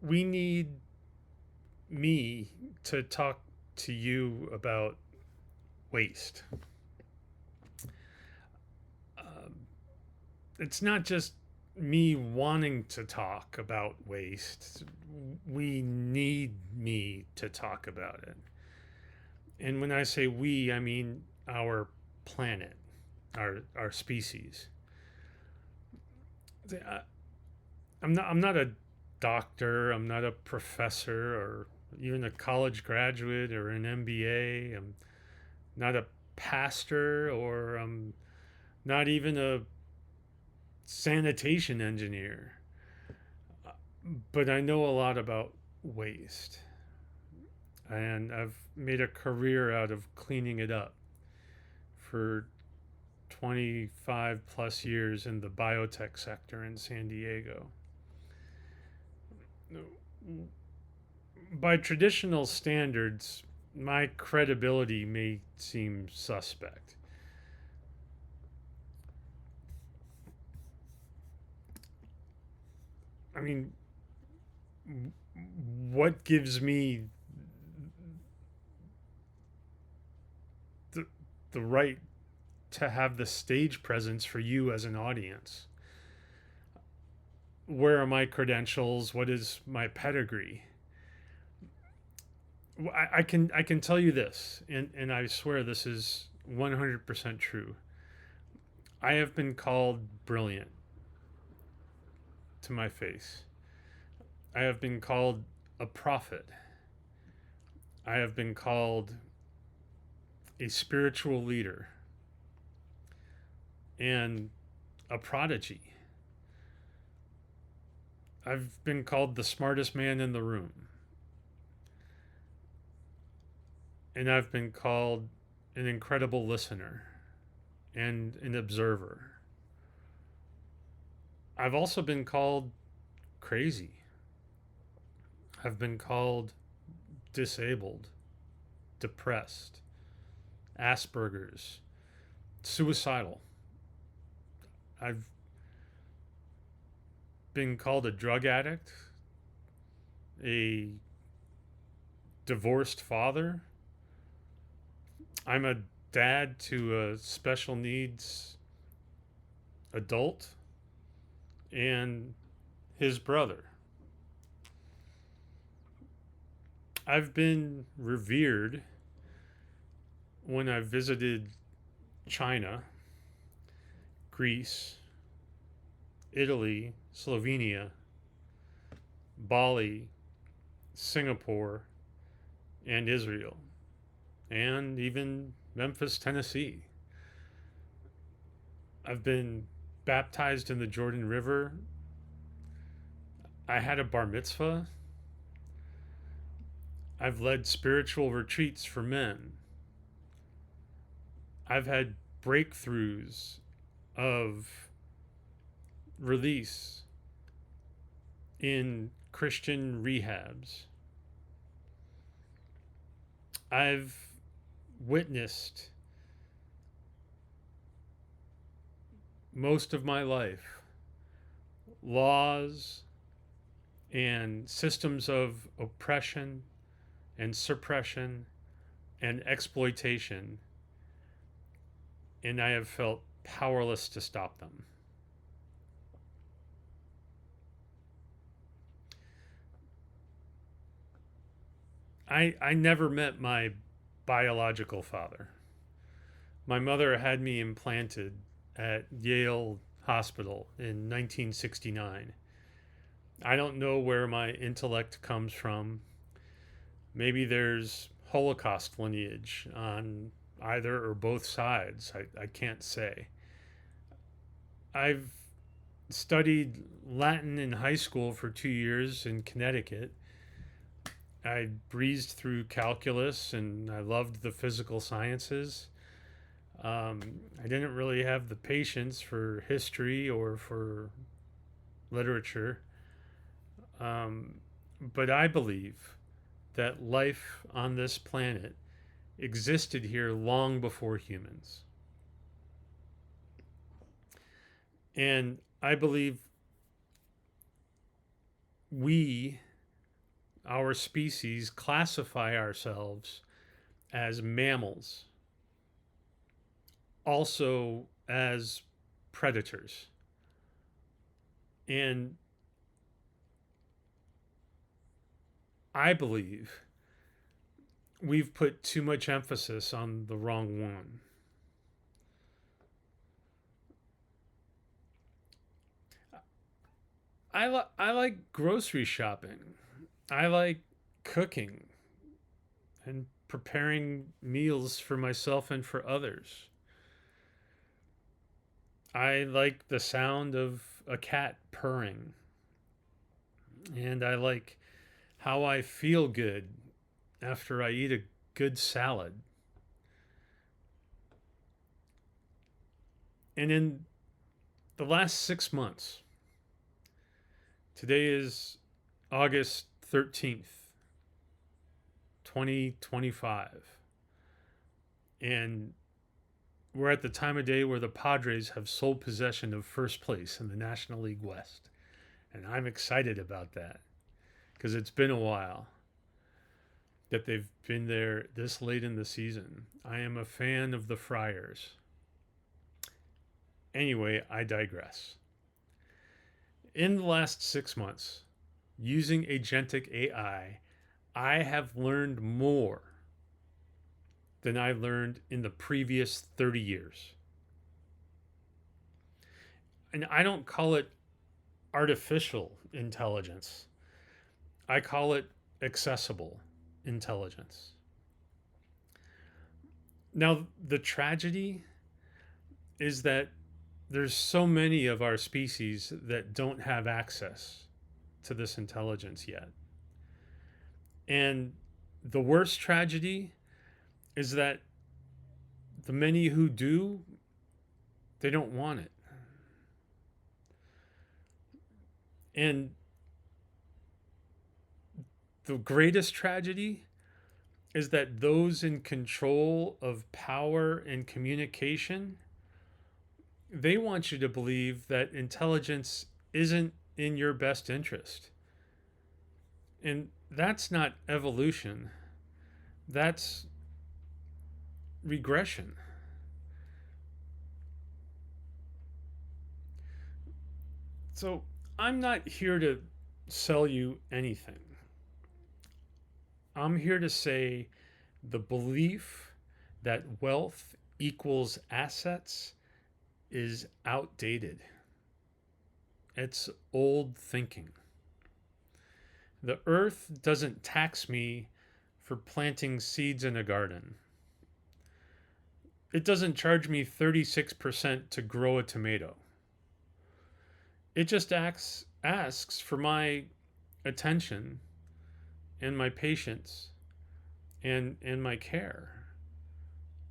we need me to talk to you about waste. Um, it's not just me wanting to talk about waste. We need me to talk about it. And when I say we, I mean our planet, our species. I, I'm not a doctor. I'm not a professor or even a college graduate or an MBA. I'm not a pastor or I'm not even a sanitation engineer. But I know a lot about waste. And I've made a career out of cleaning it up for 25 plus years in the biotech sector in San Diego. By traditional standards, my credibility may seem suspect. I mean, what gives me the, the right to have the stage presence for you as an audience? Where are my credentials? What is my pedigree? I can tell you this, and I swear this is 100% true. I have been called brilliant to my face. I have been called a prophet. I have been called a spiritual leader and a prodigy. I've been called the smartest man in the room. And I've been called an incredible listener and an observer. I've also been called crazy. I've been called disabled, depressed, Asperger's, suicidal. I've been called a drug addict, a divorced father. I'm a dad to a special needs adult and his brother. I've been revered when I visited China, Greece, Italy, Slovenia, Bali, Singapore, and Israel, and even Memphis, Tennessee. I've been baptized in the Jordan River. I had a bar mitzvah. I've led spiritual retreats for men. I've had breakthroughs of release in Christian rehabs. I've witnessed most of my life laws and systems of oppression and suppression and exploitation, and I have felt powerless to stop them. I never met my biological father. My mother had me implanted at Yale Hospital in 1969. I don't know where my intellect comes from. Maybe there's Holocaust lineage on either or both sides. I can't say. I've studied Latin in high school for 2 years in Connecticut. I breezed through calculus and I loved the physical sciences. I didn't really have the patience for history or for literature. But I believe that life on this planet existed here long before humans. And I believe we our species classify ourselves as mammals, also as predators. And I believe we've put too much emphasis on the wrong one. I like grocery shopping. I like cooking and preparing meals for myself and for others. I like the sound of a cat purring. And I like how I feel good after I eat a good salad. And in the last 6 months, today is August 13th, 2025. And we're at the time of day where the Padres have sole possession of first place in the National League West. And I'm excited about that because it's been a while that they've been there this late in the season. I am a fan of the Friars. Anyway, I digress. In the last 6 months, using agentic AI, I have learned more than I learned in the previous 30 years. And I don't call it artificial intelligence, I call it accessible intelligence. Now, the tragedy is that there's so many of our species that don't have access to this intelligence yet. And the worst tragedy is that the many who do, they don't want it. And the greatest tragedy is that those in control of power and communication, they want you to believe that intelligence isn't in your best interest. And that's not evolution. That's regression. So I'm not here to sell you anything. I'm here to say the belief that wealth equals assets is outdated. It's old thinking. The earth doesn't tax me for planting seeds in a garden. It doesn't charge me 36% to grow a tomato. It just asks for my attention and my patience and my care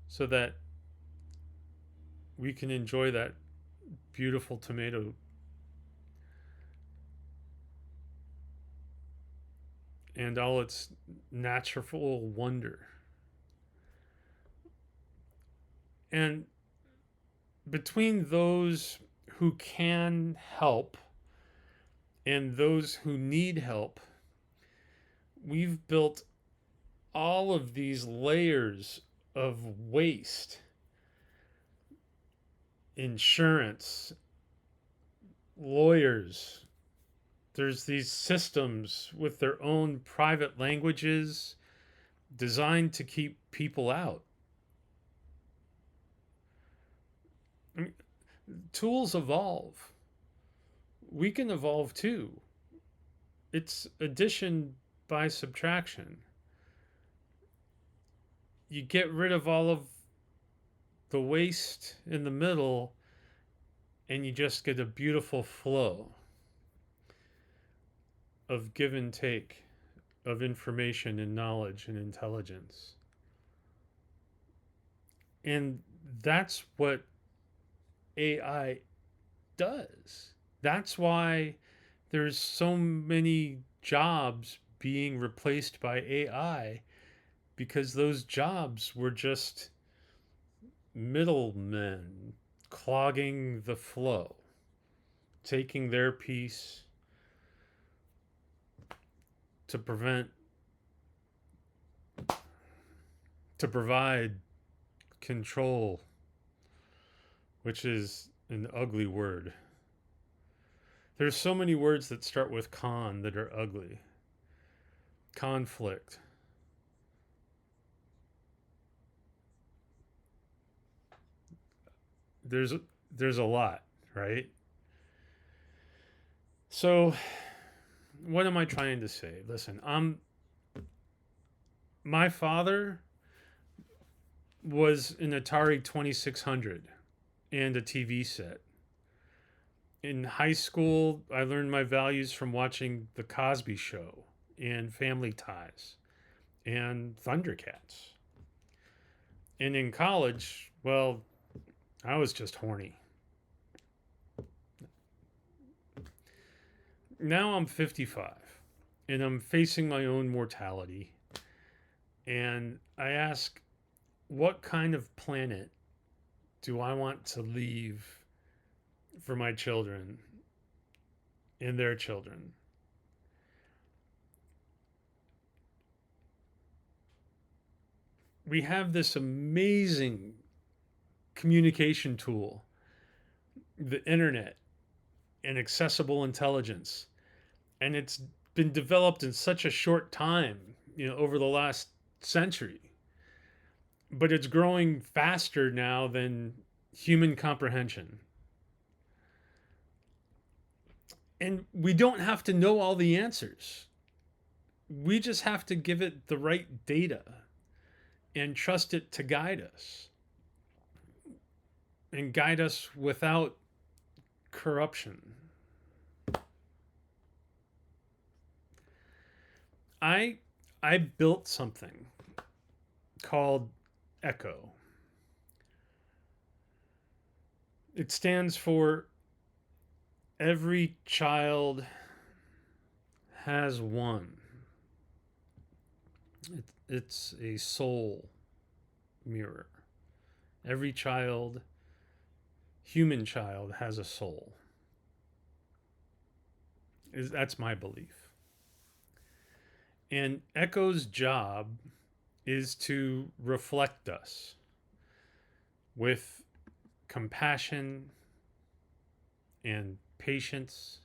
so that we can enjoy that beautiful tomato and all its natural wonder. And between those who can help and those who need help, we've built all of these layers of waste, insurance, lawyers. There's these systems with their own private languages designed to keep people out. I mean, tools evolve. We can evolve too. It's addition by subtraction. You get rid of all of the waste in the middle and you just get a beautiful flow of give and take, of information and knowledge and intelligence. And that's what AI does. That's why there's so many jobs being replaced by AI, because those jobs were just middlemen clogging the flow, taking their piece to prevent, to provide control, which is an ugly word. There's so many words that start with con that are ugly. Conflict. There's a lot, right? So what am I trying to say? Listen, my father was an Atari 2600 and a TV set. In high school, I learned my values from watching The Cosby Show and Family Ties and Thundercats. And in college, well, I was just horny. Now I'm 55 and I'm facing my own mortality. And I ask, what kind of planet do I want to leave for my children and their children? We have this amazing communication tool, the internet, and accessible intelligence. And it's been developed in such a short time, over the last century. But it's growing faster now than human comprehension. And we don't have to know all the answers. We just have to give it the right data and trust it to guide us. And guide us without corruption. I built something called ECHO. It stands for Every Child Has One. It's a soul mirror. Every child, human child, has a soul. That's my belief. And ECHO's job is to reflect us with compassion and patience.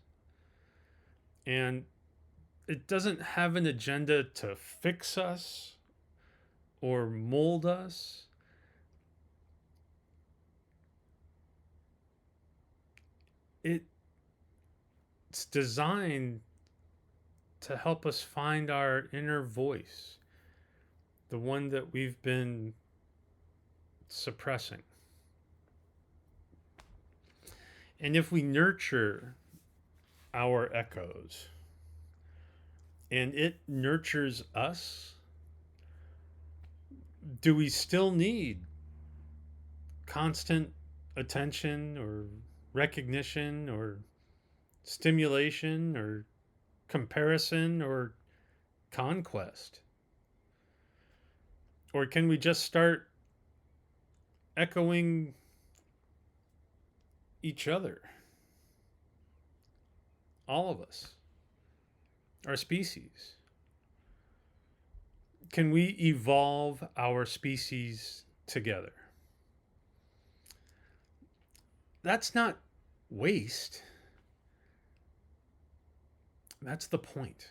And it doesn't have an agenda to fix us or mold us. It's designed to help us find our inner voice, the one that we've been suppressing. And if we nurture our echoes and it nurtures us, do we still need constant attention or recognition or stimulation or comparison or conquest? Or can we just start echoing each other? All of us, our species. Can we evolve our species together? That's not waste. That's the point.